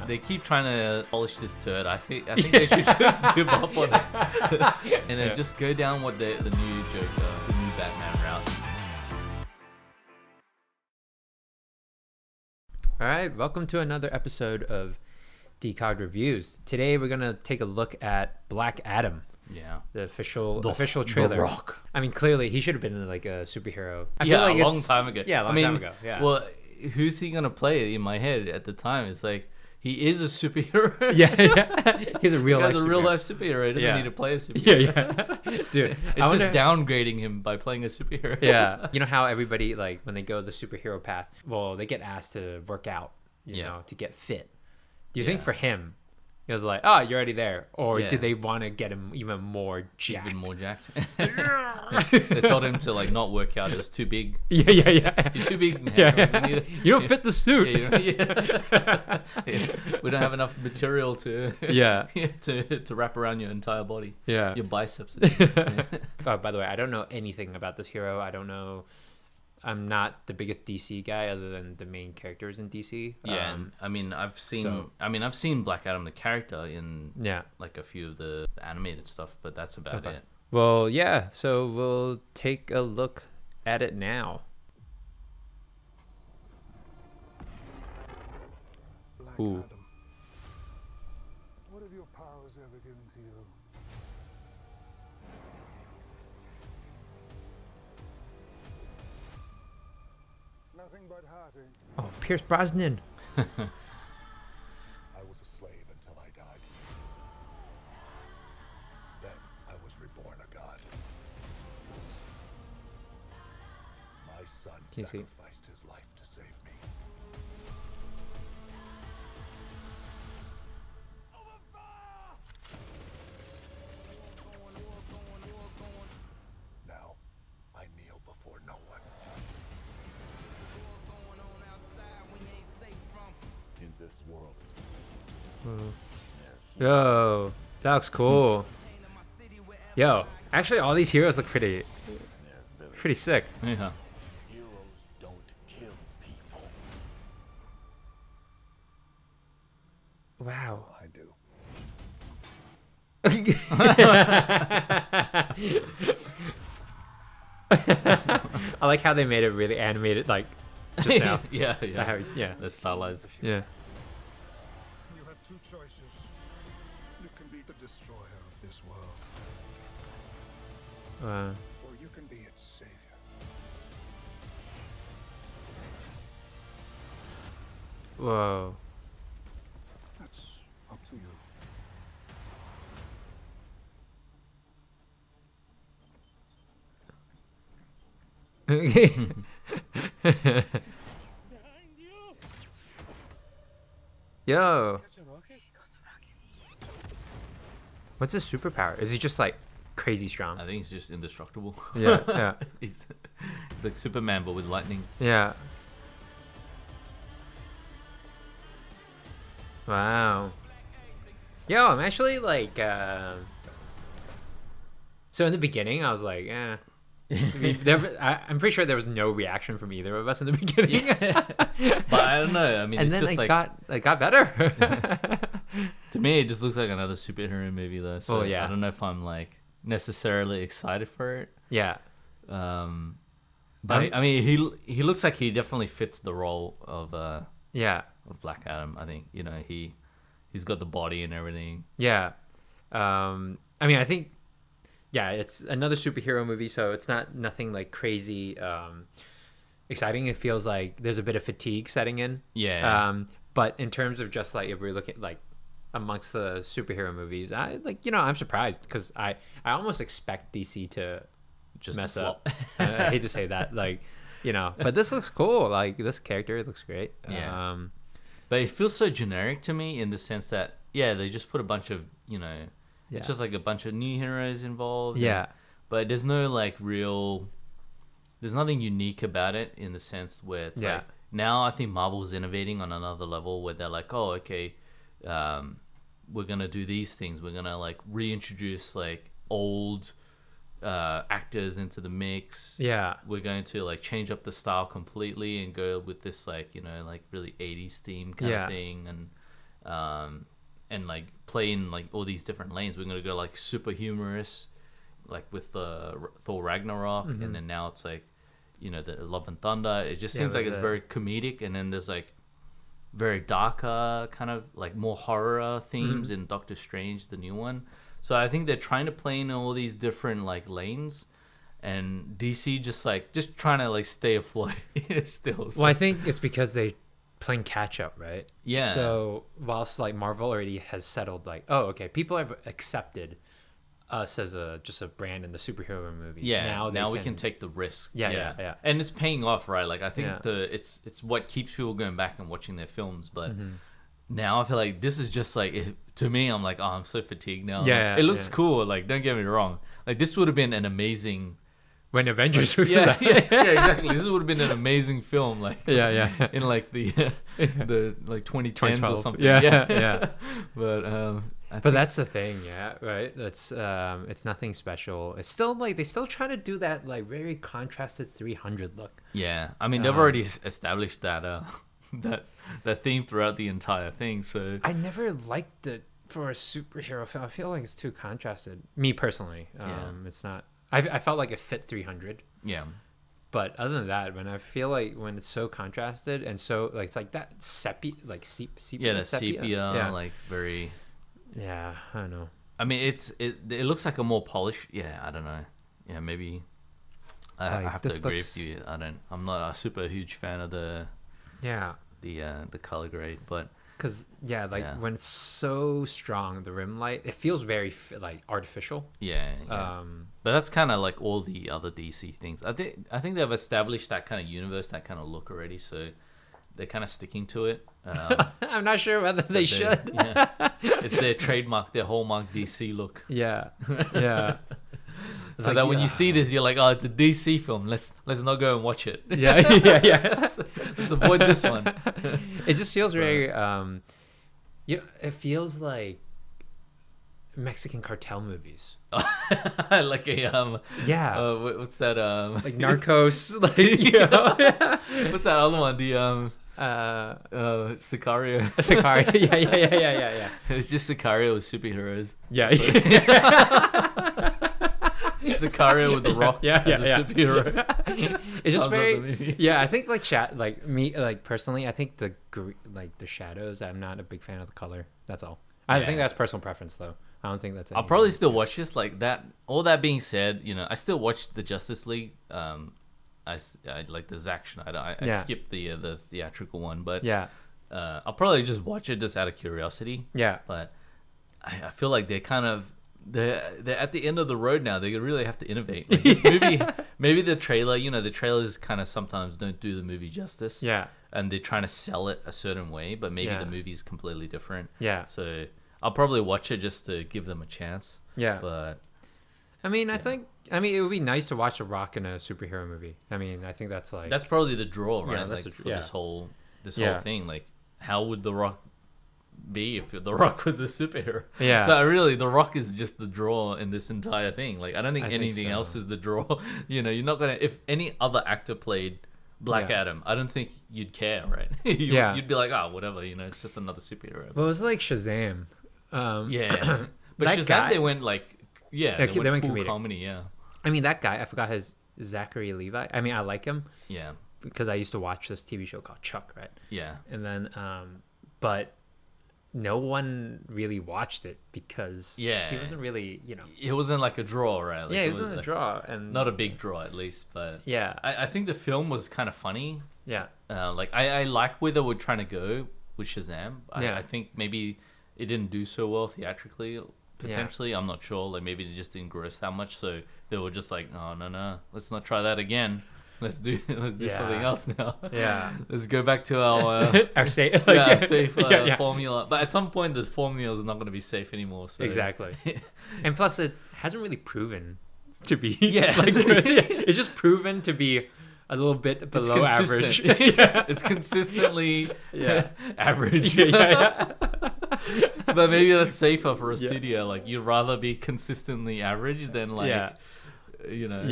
They keep trying to polish this turd. I think they should just give up on it and then just go down what the new Joker, the new Batman route. All right, welcome to another episode of Decogged Reviews. Today we're gonna take a look at Black Adam. Yeah, the official trailer. The Rock. I mean, clearly he should have been in like a superhero. I feel like a long time ago. Yeah, a long time ago. Yeah. Well, who's he gonna play in my head at the time? It's like he is a superhero. yeah. He's a real life superhero. He doesn't need to play a superhero. Yeah. Dude, it's just downgrading him by playing a superhero. Yeah. You know how everybody, like, when they go the superhero path, well, they get asked to work out, you know, to get fit. Do you think for him, it was like, oh, you're already there? Or did they want to get him even more jacked? Even more jacked. They told him to like not work out. It was too big. Yeah. You're too big. Yeah. You don't fit the suit. We don't have enough material to to wrap around your entire body. Yeah. Your biceps. Oh, by the way, I don't know anything about this hero. I don't know. I'm not the biggest DC guy other than the main characters in DC. Yeah, I mean, I've seen Black Adam the character in like a few of the animated stuff, but that's about it. Well, yeah, so we'll take a look at it now. Black Adam, what have your powers ever given to you? Nothing but hurting. Oh, Pierce Brosnan. I was a slave until I died. Then I was reborn a god. My son sacrificed his life to save me. Now, I kneel before no one. In this world. Yo, that looks cool. Yo, actually, all these heroes look pretty sick. Yeah. Heroes don't kill people. Wow. I do. I like how they made it really animated, like just now. Yeah. The stylized. Yeah. You have two choices. You can be the destroyer of this world, or you can be its savior. Whoa. That's up to you. Yo. What's his superpower? Is he just like crazy strong? I think he's just indestructible. Yeah. He's like Superman but with lightning. Yeah. Wow. Yo, I'm actually like so in the beginning I was like, I'm pretty sure there was no reaction from either of us in the beginning. But I don't know. I mean, and it's then just it got better. To me, it just looks like another superhero movie, though. So yeah. I don't know if I'm like necessarily excited for it. Yeah. But I mean, he looks like he definitely fits the role of Black Adam. I think he's got the body and everything. Yeah. I mean, I think. Yeah, it's another superhero movie, so it's nothing like crazy exciting. It feels like there's a bit of fatigue setting in. Yeah. But in terms of just like if we're looking like amongst the superhero movies, I'm surprised because I almost expect DC to just mess up. I hate to say that, but this looks cool. Like this character looks great. Yeah. But it feels so generic to me in the sense that they just put a bunch of it's just like a bunch of new heroes involved. Yeah. But there's no there's nothing unique about it in the sense where it's like, now I think Marvel's innovating on another level where they're like, oh, okay, we're going to do these things. We're going to like reintroduce like old actors into the mix. Yeah. We're going to like change up the style completely and go with this like, like really 80s theme kind of thing. And and like play in like all these different lanes. We're gonna go like super humorous, like with the Thor Ragnarok, and then now it's like, you know, the Love and Thunder. It just seems like it's very comedic, and then there's like very darker kind of like more horror themes in Doctor Strange, the new one. So I think they're trying to play in all these different like lanes, and DC just trying to like stay afloat still. So. Well, I think it's because they playing catch up, right? Yeah. So whilst like Marvel already has settled, like, oh, okay, people have accepted us as just a brand in the superhero movies. Yeah. Now we can take the risk. Yeah. And it's paying off, right? Like I think it's what keeps people going back and watching their films, but. Now I feel like this is just like to me. I'm like, oh, I'm so fatigued now. Yeah, like, it looks cool. Like, don't get me wrong. Like, this would have been an amazing. When Avengers was yeah, exactly. This would have been an amazing film. Like, in like the like 2010s or something. Yeah. But that's the thing, right? That's it's nothing special. It's still like they still trying to do that like very contrasted 300 look. Yeah, I mean they've already established that that theme throughout the entire thing. So I never liked it for a superhero film. I feel like it's too contrasted. Me personally, it's not. I felt like it fit 300. Yeah. But other than that, when it's so contrasted and so like it's like that sepia, like sepia. Yeah, the sepia, like very. Yeah, I don't know. I mean, it looks like a more polished. Yeah, I don't know. Yeah, maybe. I have to agree with you. I'm not a super huge fan of the color grade, but because when it's so strong, the rim light, it feels very like artificial. Yeah. But that's kind of like all the other DC things. I think they've established that kind of universe, that kind of look already, so they're kind of sticking to it. I'm not sure whether they should. It's their trademark, their hallmark DC look. Yeah. So that when you see this, you're like, oh, it's a DC film. Let's not go and watch it. Yeah. Let's avoid this one. It just feels very, it feels like Mexican cartel movies. Like a what's that? Like Narcos. Like what's that other one? The Sicario. Sicario. Yeah. It's just Sicario with superheroes. Yeah. Sicario with The Rock as a superhero. It's just very I think like personally, I think the shadows, I'm not a big fan of the color. That's all. I think that's personal preference though. I don't think that's I'll probably still watch this. Like that. All that being said, you know, I still watch the Justice League. I like the Zack Snyder. I skipped the theatrical one, but I'll probably just watch it just out of curiosity. Yeah. But I feel like they're at the end of the road now. They really have to innovate. Like this movie, maybe the trailer. You know, the trailers kind of sometimes don't do the movie justice. Yeah. And they're trying to sell it a certain way, but maybe the movie's completely different. Yeah. So I'll probably watch it just to give them a chance. Yeah. But I mean, I think it would be nice to watch The Rock in a superhero movie. I mean, I think that's like... That's probably the draw, right? Yeah, like for this whole thing. Like, how would The Rock be if The Rock was a superhero? Yeah. So really, The Rock is just the draw in this entire thing. Like, I don't think anything else is the draw. You know, you're not going to... If any other actor played Black Adam, I don't think you'd care, right? You'd be like, oh, whatever, you know, it's just another superhero. Well, it was like Shazam. But Shazam, they went like... Yeah, they went full comedy, I mean, that guy, I forgot his Zachary Levi. I mean, I like him. Yeah. Because I used to watch this TV show called Chuck, right? Yeah. And then, but no one really watched it because he wasn't really, you know. It wasn't like a draw, right? Like, it wasn't a draw. And not a big draw, at least. But yeah. I think the film was kind of funny. Yeah. Like, I like where they were trying to go with Shazam. I think maybe it didn't do so well theatrically. Potentially, I'm not sure. Like maybe they just didn't gross that much, so they were just like, "Oh no, let's not try that again. Let's do something else now. Yeah, let's go back to our safe, safe formula." But at some point, the formula is not going to be safe anymore. So. Exactly. And plus, it hasn't really proven to be. It's just proven to be a little bit below average. It's consistently average. But maybe that's safer for a studio. Like you'd rather be consistently average than like, you know,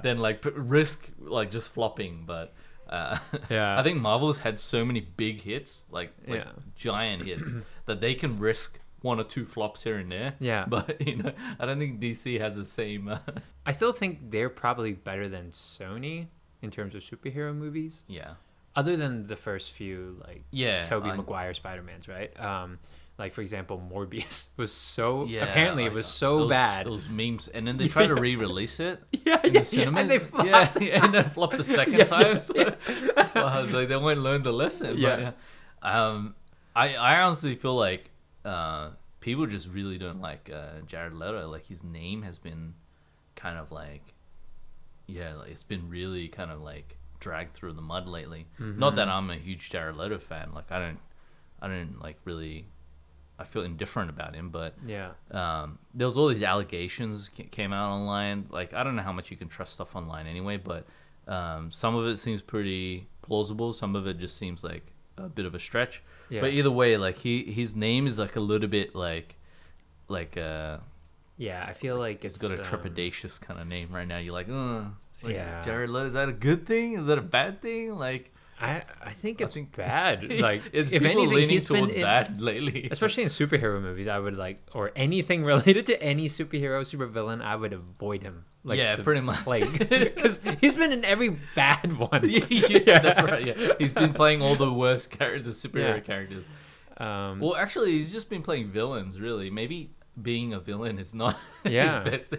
than like risk like just flopping. But Yeah. I think Marvel's had so many big hits, like Yeah. giant hits, that they can risk one or two flops here and there. Yeah. But I don't think DC has the same. I still think they're probably better than Sony in terms of superhero movies. Yeah. Other than the first few, like Tobey I- Maguire Spider-Mans, right? Like for example, Morbius was so Yeah, apparently it like, was so those, bad. Those memes, and then they try to re-release it Yeah, in yeah, the cinemas. and they flop. Yeah, and then flop the second Yeah, time. yeah, So, well, I was like, they won't learn the lesson. Yeah. But, I honestly feel like people just really don't like Jared Leto. Like his name has been kind of like, like, it's been really kind of like dragged through the mud lately. Not that I'm a huge Jared Leto fan. Like I don't like really. I feel indifferent about him, but Yeah. there was all these allegations came out online. Like I don't know how much you can trust stuff online anyway, but some of it seems pretty plausible. Some of it just seems like a bit of a stretch. Yeah. But either way, like his name is like a little bit like Yeah, I feel like it's got a trepidatious kind of name right now. You're like, like, Yeah. Jared Leto, is that a good thing? Is that a bad thing? Like I think it's bad. Like it's if people anything, leaning he's been towards in, bad lately. especially in superhero movies. I would like, or anything related to any superhero, supervillain. I would avoid him. Like Yeah, the pretty much. plague, because he's been in every bad one. Yeah, that's right. Yeah, he's been playing all the worst characters, superhero Yeah. characters. Well, Actually, he's just been playing villains. Really, maybe being a villain is not Yeah. his best.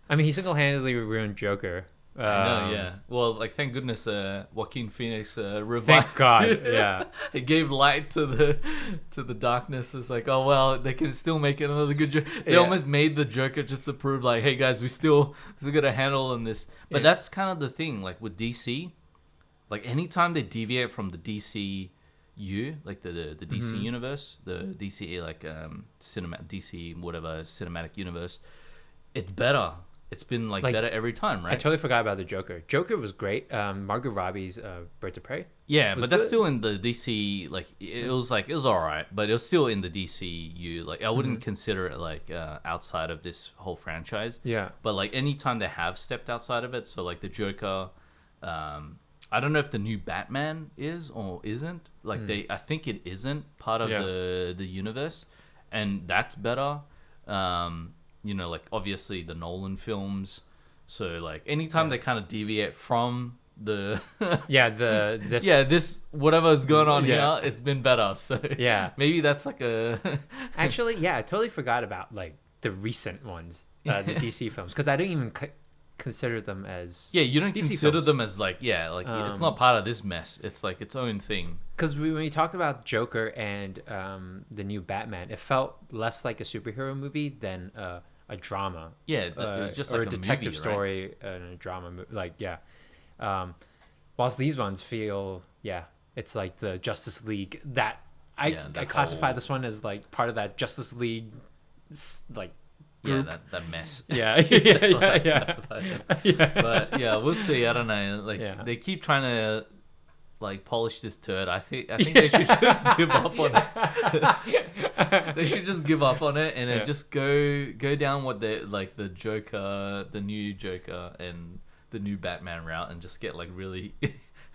I mean, he single-handedly ruined Joker. I know, yeah. Well, like, thank goodness, Joaquin Phoenix revived. Thank God. Yeah. It gave light to the darkness. It's like, oh well, they can still make it another good Joker. They Yeah. almost made the Joker just to prove, like, hey guys, we still gonna handle on this. But Yeah. that's kind of the thing, like with DC, like anytime they deviate from the DCU, like the DC universe, the DC DC whatever cinematic universe, it's better. It's been like better every time, right? I totally forgot about the Joker. Joker was great. Margot Robbie's Birds of Prey. Yeah, was but that's good. still in the DC. Like it was all right, but it was still in the DCU. Like I wouldn't consider it like outside of this whole franchise. Yeah. But like anytime they have stepped outside of it, so like the Joker, I don't know if the new Batman is or isn't. Like I think it isn't part of the universe, and that's better. Like obviously the Nolan films. So like anytime they kind of deviate from the this whatever is going on here, it's been better. So Yeah. maybe that's like a Actually, yeah, I totally forgot about like the recent ones, the DC films, because I didn't even consider them as you don't DC consider films. them as like it's not part of this mess. It's like its own thing. Because when we talked about Joker and the new Batman, it felt less like a superhero movie than a drama. Yeah, it was just or like a detective movie, story and a drama. Whilst these ones feel, it's like the Justice League that I classify whole- this one as like part of that Justice League, like Yeah, group. that mess. Yeah, That's what I yeah. classify it as. But yeah, we'll see. I don't know. Like they keep trying to like polish this turd. I think they should just give up on it. They should just give up on it and then just go down what they like the Joker, the new Joker, and the new Batman route, and just get like really.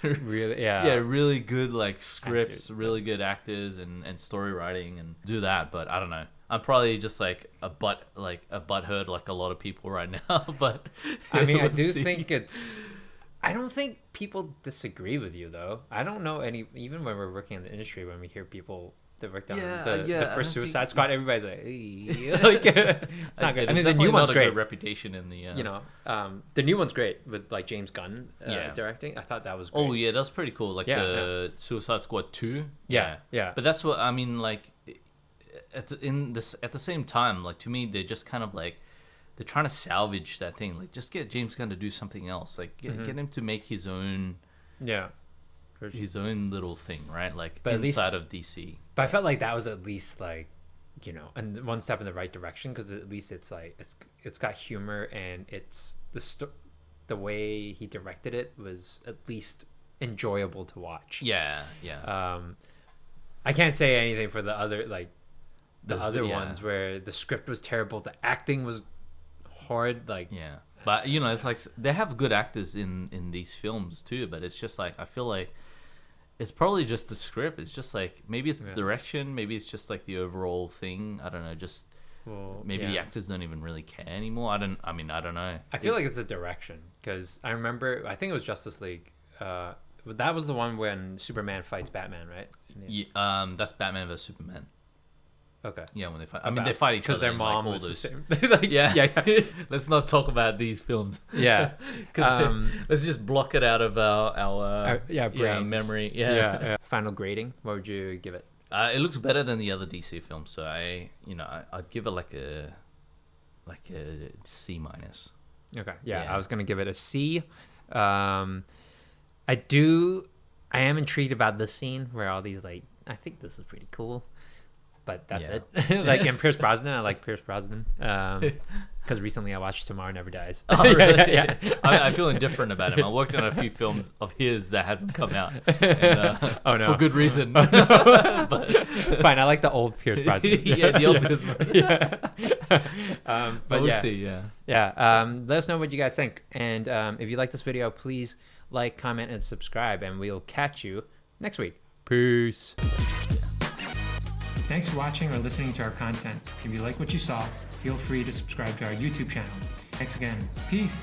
Really, really good like scripts, Actors. really good actors and story writing, and do that. But I don't know. I'm probably just like a butthurt like a lot of people right now. But I mean, I we'll do see. think it's. I don't think people disagree with you though. I don't know any. Even when we're working in the industry, when we hear people that worked on Yeah, the I first don't Suicide think- Squad, everybody's like, like it's not good. I mean, the new one's a great. good reputation in the. The new one's great with like James Gunn Yeah. directing. I thought that was great. Oh yeah, that's pretty cool. Like Yeah, the Suicide Squad 2. Yeah. But that's what I mean. Like, at the same time, like to me, they're just kind of like they're trying to salvage that thing. Like, just get James Gunn to do something else. Like, get him to make his own little thing, right? Like But at least- inside of DC. But I felt like that was at least like, and one step in the right direction, because at least it's like it's got humor, and it's the way he directed it was at least enjoyable to watch. Yeah. I can't say anything for the other Those- other yeah. ones where the script was terrible, the acting was horrid. Like, Yeah. But you know, it's like they have good actors in these films too. But it's just like I feel like it's probably just the script. It's just like maybe it's the direction, maybe it's just like the overall thing. I don't know. Just maybe the actors don't even really care anymore. I don't know. I feel like it's the direction because I remember I think it was Justice League. That was the one when Superman fights Batman, right? Yeah, that's Batman vs Superman. Okay. Yeah, when they fight. I mean, they fight each other. Because their mom like, was the same. yeah. Let's not talk about these films. Yeah. Let's just block it out of our memory. Yeah. Final grading. What would you give it? It looks better than the other DC films, so I'd give it like a C-. Okay. Yeah, I was gonna give it a C. I am intrigued about this scene where all these I think this is pretty cool. But that's it. Like in Pierce Brosnan, I like Pierce Brosnan because recently I watched Tomorrow Never Dies. Oh, really? Yeah. I feel indifferent about him. I worked on a few films of his that hasn't come out. And, oh no, for good reason. But fine, I like the old Pierce Brosnan. The old Pierce Brosnan. But we'll see. Let us know what you guys think, and if you like this video, please like, comment, and subscribe, and we'll catch you next week. Peace. Thanks for watching or listening to our content. If you like what you saw, feel free to subscribe to our YouTube channel. Thanks again. Peace.